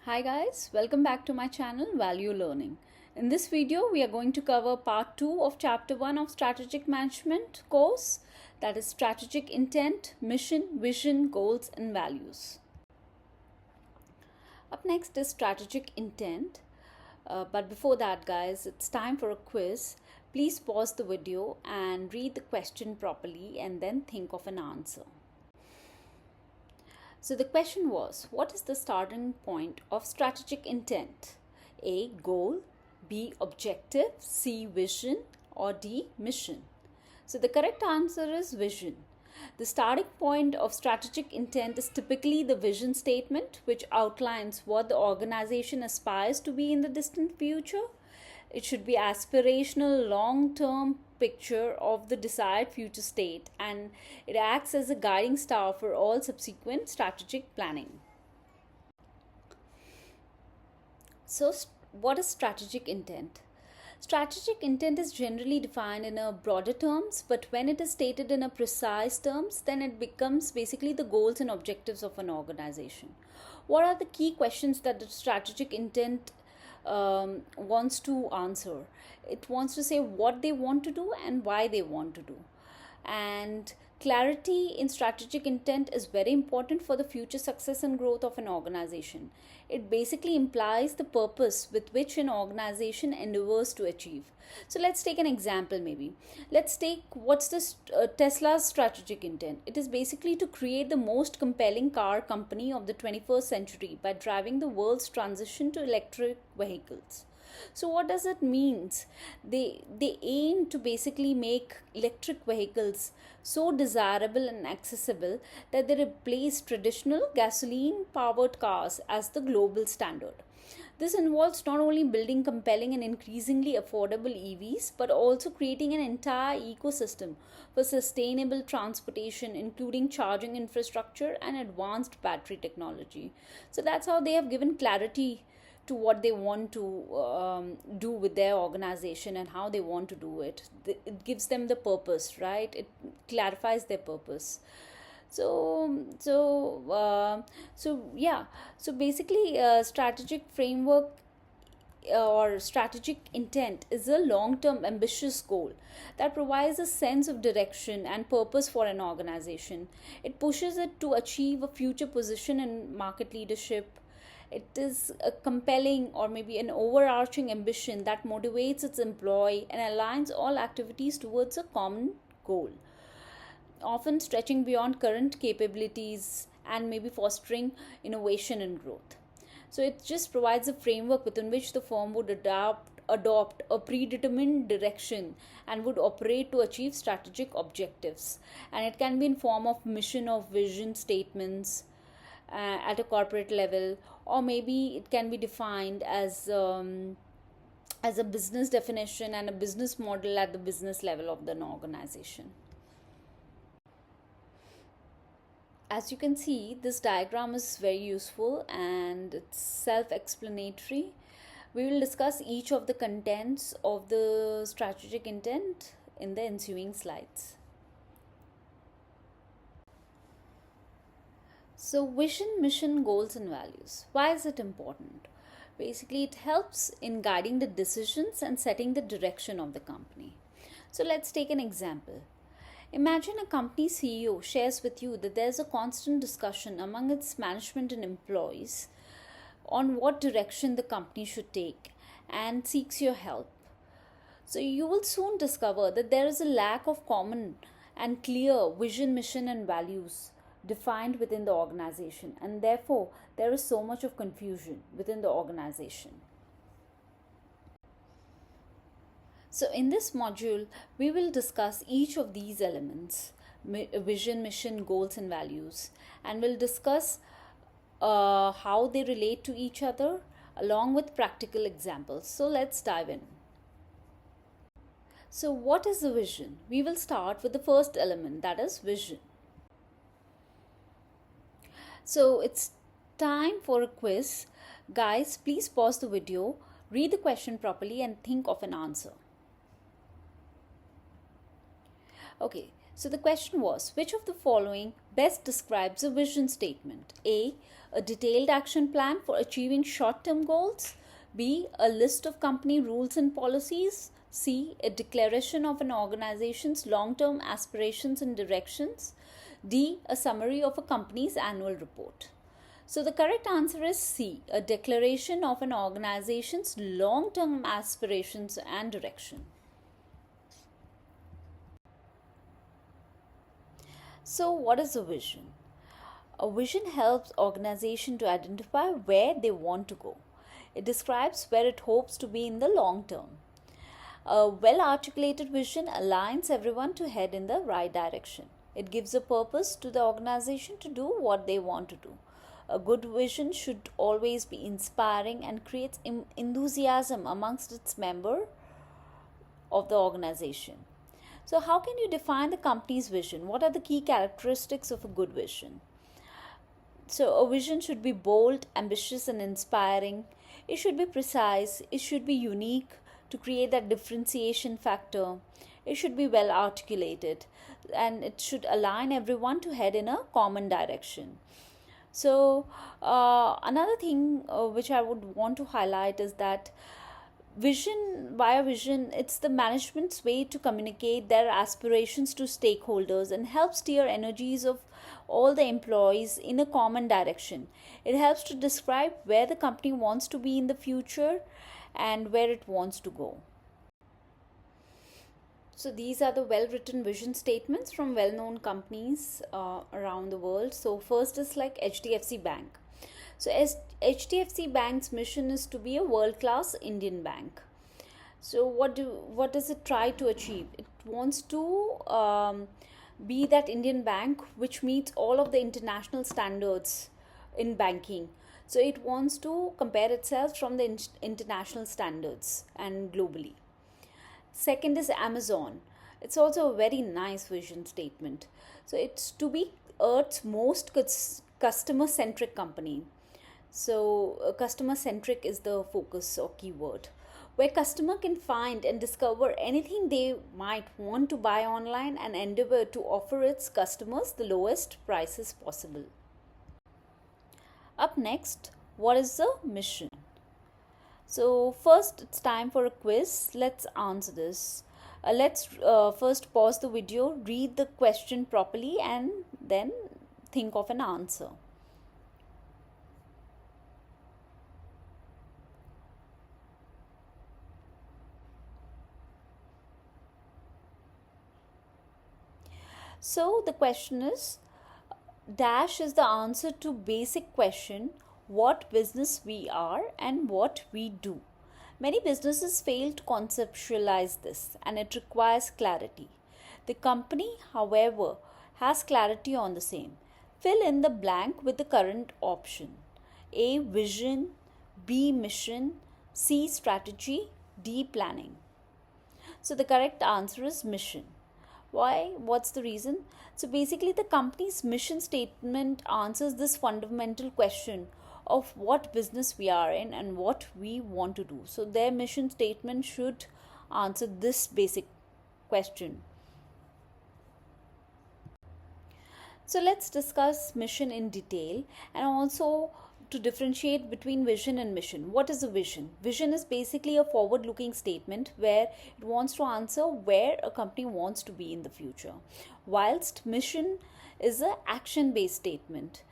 Hi guys, welcome back to my channel Value Learning. In this video, we are going to cover part 2 of chapter 1 of Strategic Management course, that is Strategic Intent, Mission, Vision, Goals and Values. Up next is Strategic Intent. But before that guys, it's time for a quiz. Please pause the video and read the question properly and then think of an answer. So the question was, what is the starting point of strategic intent? A, goal, B, objective, C, vision, or D, mission? So the correct answer is vision. The starting point of strategic intent is typically the vision statement, which outlines what the organization aspires to be in the distant future. It should be aspirational, long-term picture of the desired future state, and it acts as a guiding star for all subsequent strategic planning. So, what is strategic intent? Strategic intent is generally defined in a broader terms, but when it is stated in a precise terms, then it becomes basically the goals and objectives of an organization. What are the key questions that the strategic intent wants to answer? It wants to say what they want to do and why they want to do. And clarity in strategic intent is very important for the future success and growth of an organization. It basically implies the purpose with which an organization endeavors to achieve. So let's take an example maybe. Let's take what's this Tesla's strategic intent. It is basically to create the most compelling car company of the 21st century by driving the world's transition to electric vehicles. So what does it mean? They aim to basically make electric vehicles so desirable and accessible that they replace traditional gasoline powered cars as the global standard. This involves not only building compelling and increasingly affordable EVs, but also creating an entire ecosystem for sustainable transportation, including charging infrastructure and advanced battery technology. So that's how they have given clarity to what they want to do with their organization and how they want to do it. It gives them the purpose, right? It clarifies their purpose. So basically, strategic framework or strategic intent is a long-term ambitious goal that provides a sense of direction and purpose for an organization. It pushes it to achieve a future position in market leadership. It is a compelling or maybe an overarching ambition that motivates its employee and aligns all activities towards a common goal, often stretching beyond current capabilities and maybe fostering innovation and growth. So it just provides a framework within which the firm would adopt a predetermined direction and would operate to achieve strategic objectives. And it can be in form of mission or vision statements at a corporate level, or maybe it can be defined as a business definition and a business model at the business level of the organization. As you can see, this diagram is very useful and it's self-explanatory. We will discuss each of the contents of the strategic intent in the ensuing slides. So vision, mission, goals and values. Why is it important? Basically, it helps in guiding the decisions and setting the direction of the company. So let's take an example. Imagine a company CEO shares with you that there's a constant discussion among its management and employees on what direction the company should take and seeks your help. So you will soon discover that there is a lack of common and clear vision, mission and values defined within the organization, and therefore there is so much of confusion within the organization. So in this module, we will discuss each of these elements, vision, mission, goals and values, and we'll discuss how they relate to each other along with practical examples. So let's dive in. So what is the vision? We will start with the first element, that is vision. So it's time for a quiz. Guys, please pause the video, read the question properly and think of an answer. Okay, So the question was, which of the following best describes a vision statement? A. A detailed action plan for achieving short-term goals. B. A list of company rules and policies. C. A declaration of an organization's long-term aspirations and directions. D. A summary of a company's annual report. So the correct answer is C. A declaration of an organization's long-term aspirations and direction. So what is a vision? A vision helps organization to identify where they want to go. It describes where it hopes to be in the long term. A well-articulated vision aligns everyone to head in the right direction. It gives a purpose to the organization to do what they want to do. A good vision should always be inspiring and creates enthusiasm amongst its members of the organization. So how can you define the company's vision? What are the key characteristics of a good vision? So a vision should be bold, ambitious and inspiring. It should be precise. It should be unique to create that differentiation factor. It should be well articulated and it should align everyone to head in a common direction. So another thing which I would want to highlight is that via vision, it's the management's way to communicate their aspirations to stakeholders and help steer energies of all the employees in a common direction. It helps to describe where the company wants to be in the future and where it wants to go. So these are the well-written vision statements from well-known companies around the world. So first is like HDFC Bank. So HDFC Bank's mission is to be a world-class Indian bank. So what does it try to achieve? It wants to be that Indian bank which meets all of the international standards in banking. So it wants to compare itself from the international standards and globally. Second is Amazon. It's also a very nice vision statement. So it's to be Earth's most customer-centric company. So customer-centric is the focus or keyword, where customer can find and discover anything they might want to buy online and endeavor to offer its customers the lowest prices possible. Up next, what is the mission? So first it's time for a quiz. Let's answer this. Let's first pause the video, read the question properly and then think of an answer. So the question is, dash is the answer to basic question, what business we are and what we do. Many businesses fail to conceptualize this and it requires clarity. The company, however, has clarity on the same. Fill in the blank with the current option. A. Vision. B. Mission. C. Strategy. D. Planning. So the correct answer is mission. Why? What's the reason? So basically the company's mission statement answers this fundamental question of what business we are in and what we want to do. So their mission statement should answer this basic question. So let's discuss mission in detail and also to differentiate between vision and mission. What is a vision? Vision is basically a forward-looking statement where it wants to answer where a company wants to be in the future. Whilst mission is an action-based statement.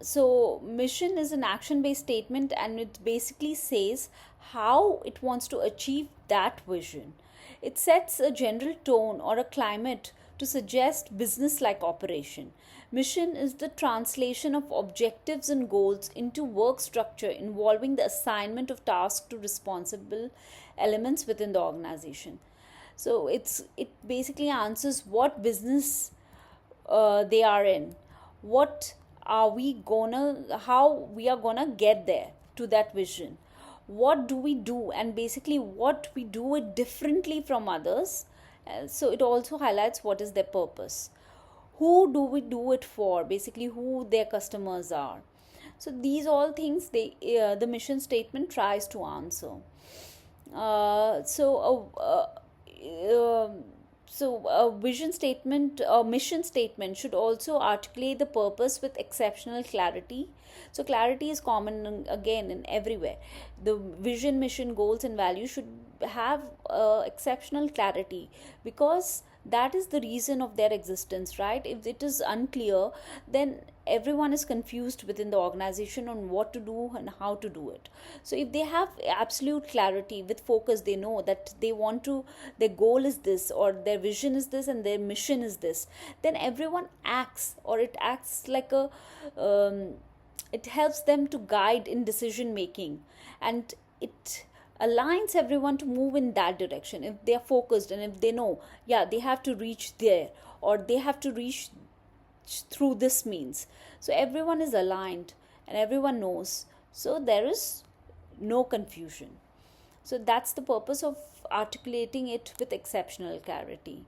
So mission is an action-based statement and it basically says how it wants to achieve that vision. It sets a general tone or a climate to suggest business-like operation. Mission is the translation of objectives and goals into work structure involving the assignment of tasks to responsible elements within the organization. So it basically answers what business they are in, how we are gonna get there to that vision, what do we do, and basically what we do it differently from others. So it also highlights what is their purpose, who do we do it for, basically who their customers are. So these all things the mission statement tries to answer. So So a vision statement or mission statement should also articulate the purpose with exceptional clarity. So clarity is common again in everywhere. The vision, mission, goals and values should have exceptional clarity, because that is the reason of their existence, right? If it is unclear, then everyone is confused within the organization on what to do and how to do it. So if they have absolute clarity with focus, they know that they want to, their goal is this, or their vision is this, and their mission is this, then everyone acts, or it acts like a it helps them to guide in decision making, and it aligns everyone to move in that direction if they are focused, and if they know, yeah, they have to reach there, or they have to reach through this means. So everyone is aligned and everyone knows, so there is no confusion. So that's the purpose of articulating it with exceptional clarity.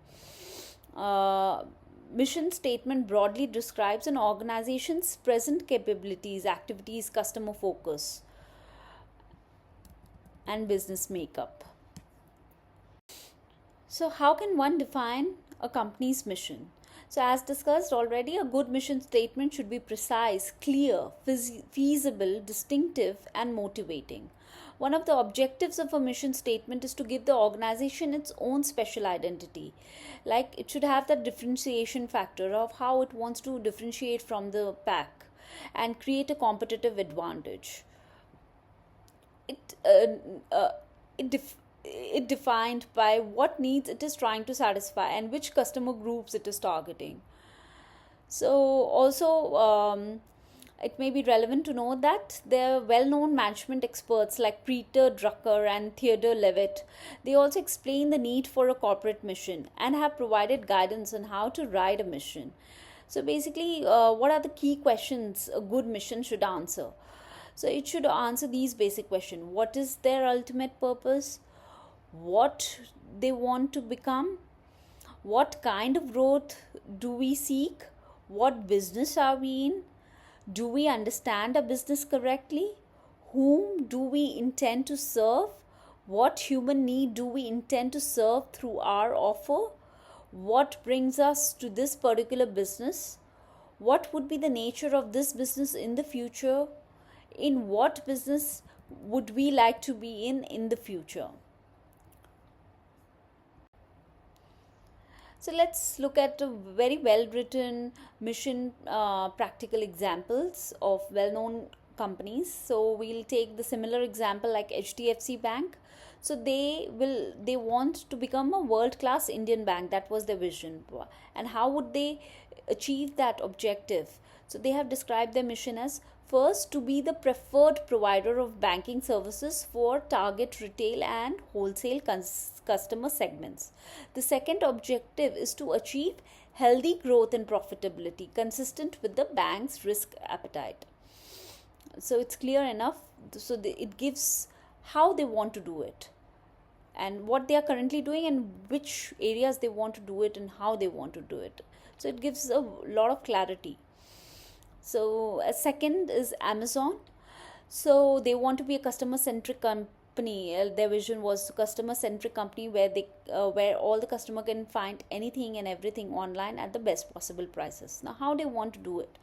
Mission statement broadly describes an organization's present capabilities, activities, customer focus, and business makeup. So, how can one define a company's mission? So, as discussed already, a good mission statement should be precise, clear, feasible, distinctive, and motivating. One of the objectives of a mission statement is to give the organization its own special identity. Like, it should have that differentiation factor of how it wants to differentiate from the pack and create a competitive advantage. It it defined by what needs it is trying to satisfy and which customer groups it is targeting. So also, it may be relevant to know that there are well-known management experts like Peter Drucker and Theodore Levitt. They also explain the need for a corporate mission and have provided guidance on how to write a mission. So basically, what are the key questions a good mission should answer? So it should answer these basic questions. What is their ultimate purpose? What they want to become? What kind of growth do we seek? What business are we in? Do we understand a business correctly? Whom do we intend to serve? What human need do we intend to serve through our offer? What brings us to this particular business? What would be the nature of this business in the future? In what business would we like to be in the future? So let's look at a very well written mission practical examples of well known companies. So we'll take the similar example like HDFC Bank. So they want to become a world class Indian bank. That was their vision. And how would they achieve that objective? So they have described their mission as, first, to be the preferred provider of banking services for target retail and wholesale customer segments. The second objective is to achieve healthy growth and profitability consistent with the bank's risk appetite. So it's clear enough. So it gives how they want to do it, and what they are currently doing, and which areas they want to do it, and how they want to do it. So it gives a lot of clarity. So a second is Amazon. So they want to be a customer centric company. Their vision was a customer centric company where all the customer can find anything and everything online at the best possible prices. Now how they want to do it?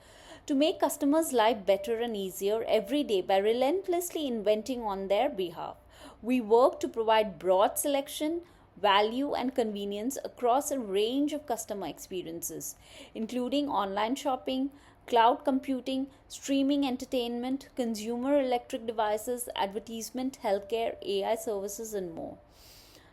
To make customers' life better and easier every day by relentlessly inventing on their behalf. We work to provide broad selection, value and convenience across a range of customer experiences, including online shopping, cloud computing, streaming entertainment, consumer electric devices, advertisement, healthcare, AI services, and more.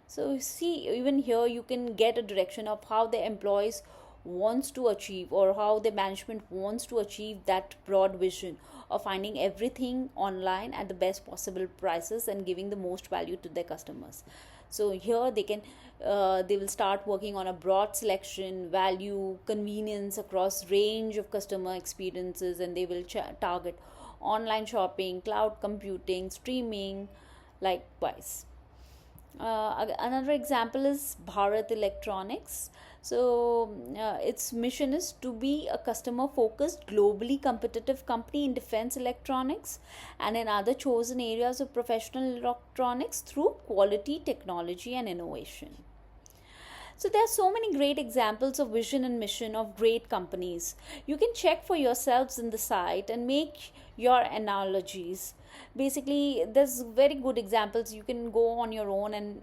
So you see, even here you can get a direction of how the employees wants to achieve, or how the management wants to achieve that broad vision of finding everything online at the best possible prices and giving the most value to their customers. So here they will start working on a broad selection, value, convenience across range of customer experiences, and they will target online shopping, cloud computing, streaming, likewise. Another example is Bharat Electronics. So its mission is to be a customer focused, globally competitive company in defense electronics and in other chosen areas of professional electronics through quality, technology and innovation. So there are so many great examples of vision and mission of great companies. You can check for yourselves in the site and make your analogies. Basically, there's very good examples. You can go on your own and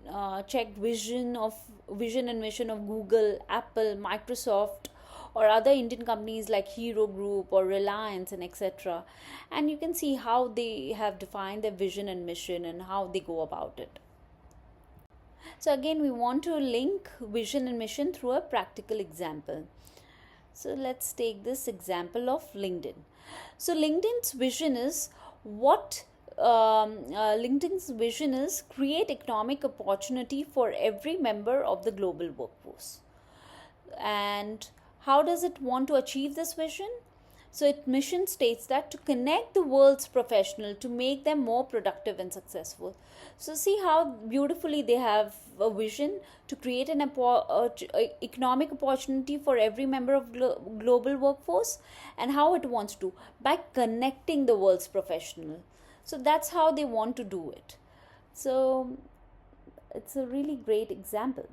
check vision and mission of Google, Apple, Microsoft, or other Indian companies like Hero Group or Reliance and etc. And you can see how they have defined their vision and mission and how they go about it. So again, we want to link vision and mission through a practical example. So let's take this example of LinkedIn. So LinkedIn's vision is LinkedIn's vision is create economic opportunity for every member of the global workforce. And how does it want to achieve this vision? So its mission states that to connect the world's professional to make them more productive and successful. So see how beautifully they have a vision to create an economic opportunity for every member of global workforce, and how it wants to by connecting the world's professional. So that's how they want to do it. So it's a really great example.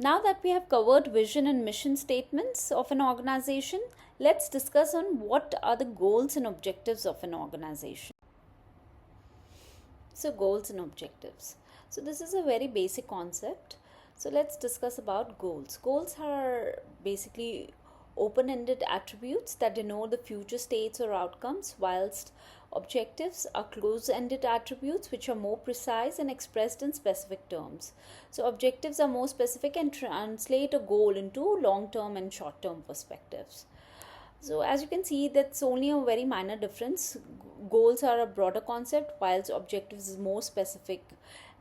Now that we have covered vision and mission statements of an organization, let's discuss on what are the goals and objectives of an organization. So goals and objectives. So this is a very basic concept. So let's discuss about goals. Goals are basically open-ended attributes that denote the future states or outcomes, whilst objectives are close-ended attributes which are more precise and expressed in specific terms. So objectives are more specific and translate a goal into long-term and short-term perspectives. So as you can see, that's only a very minor difference. Goals are a broader concept, whilst objectives is more specific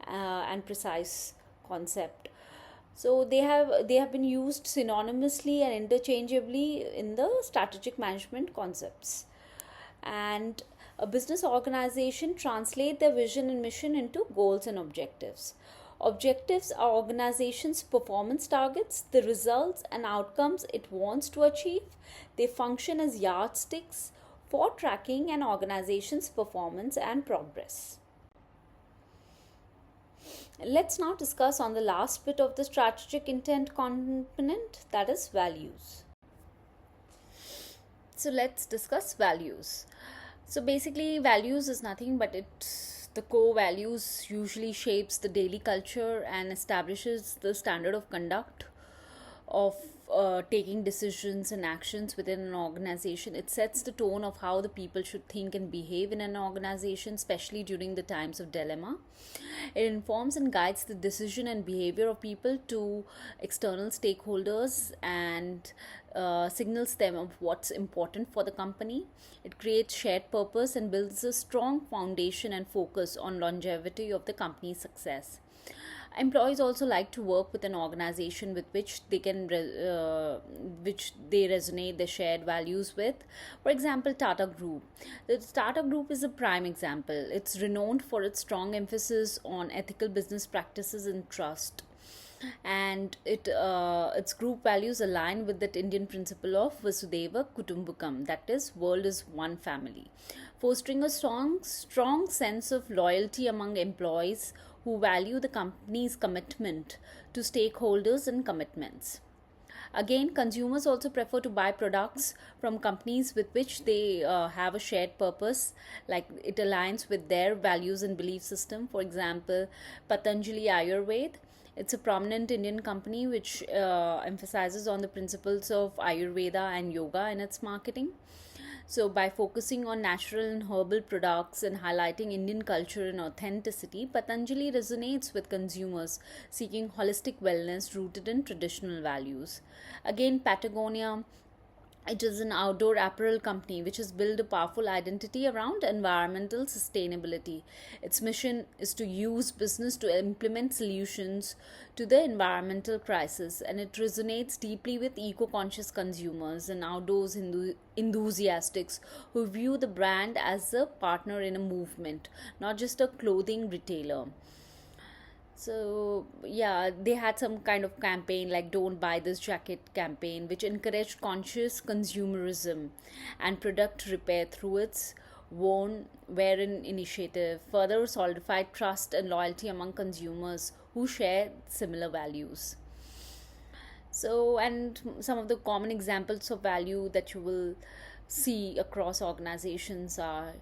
and precise concept. So they have been used synonymously and interchangeably in the strategic management concepts. And a business organization translate their vision and mission into goals and objectives. Objectives are organization's performance targets, the results and outcomes it wants to achieve. They function as yardsticks for tracking an organization's performance and progress. Let's now discuss on the last bit of the strategic intent component, that is values. So let's discuss values. So basically values is nothing but the core values usually shapes the daily culture and establishes the standard of conduct of taking decisions and actions within an organization. It sets the tone of how the people should think and behave in an organization, especially during the times of dilemma. It informs and guides the decision and behavior of people to external stakeholders and signals them of what's important for the company. It creates shared purpose and builds a strong foundation and focus on longevity of the company's success. Employees also like to work with an organization with which they resonate their shared values with. For example, Tata Group. The Tata Group is a prime example. It's renowned for its strong emphasis on ethical business practices and trust. And its group values align with that Indian principle of Vasudhaiva Kutumbakam, that is, world is one family, fostering a strong sense of loyalty among employees who value the company's commitment to stakeholders and commitments. Again, consumers also prefer to buy products from companies with which they have a shared purpose, like it aligns with their values and belief system. For example, Patanjali Ayurveda. It's a prominent Indian company which emphasizes on the principles of Ayurveda and yoga in its marketing. So by focusing on natural and herbal products and highlighting Indian culture and authenticity, Patanjali resonates with consumers seeking holistic wellness rooted in traditional values. Again, Patagonia, it is an outdoor apparel company which has built a powerful identity around environmental sustainability. Its mission is to use business to implement solutions to the environmental crisis, and it resonates deeply with eco-conscious consumers and outdoors enthusiasts who view the brand as a partner in a movement, not just a clothing retailer. So yeah, they had some kind of campaign like "Don't Buy This Jacket" campaign, which encouraged conscious consumerism and product repair through its wherein initiative further solidified trust and loyalty among consumers who share similar values. So, and some of the common examples of value that you will see across organizations are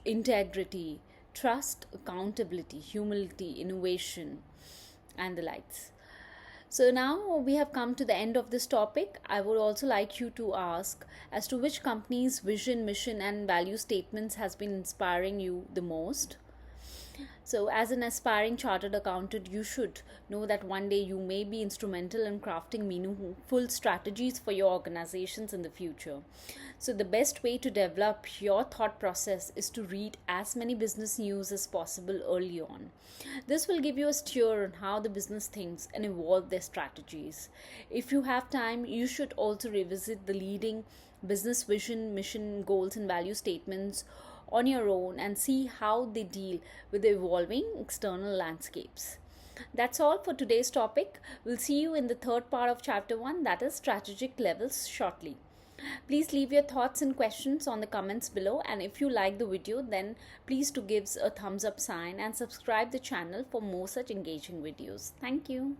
integrity, trust, accountability, humility, innovation, and the likes. So now we have come to the end of this topic. I would also like you to ask as to which company's vision, mission, and value statements has been inspiring you the most. So, as an aspiring chartered accountant, you should know that one day you may be instrumental in crafting meaningful strategies for your organizations in the future. So, the best way to develop your thought process is to read as many business news as possible early on. This will give you a steer on how the business thinks and evolve their strategies. If you have time, you should also revisit the leading business vision, mission, goals, and value statements on your own and see how they deal with the evolving external landscapes. That's all for today's topic. We'll see you in the third part of chapter 1, that is strategic levels, shortly. Please leave your thoughts and questions on the comments below, and if you like the video, then please to give a thumbs up sign and subscribe the channel for more such engaging videos. Thank you.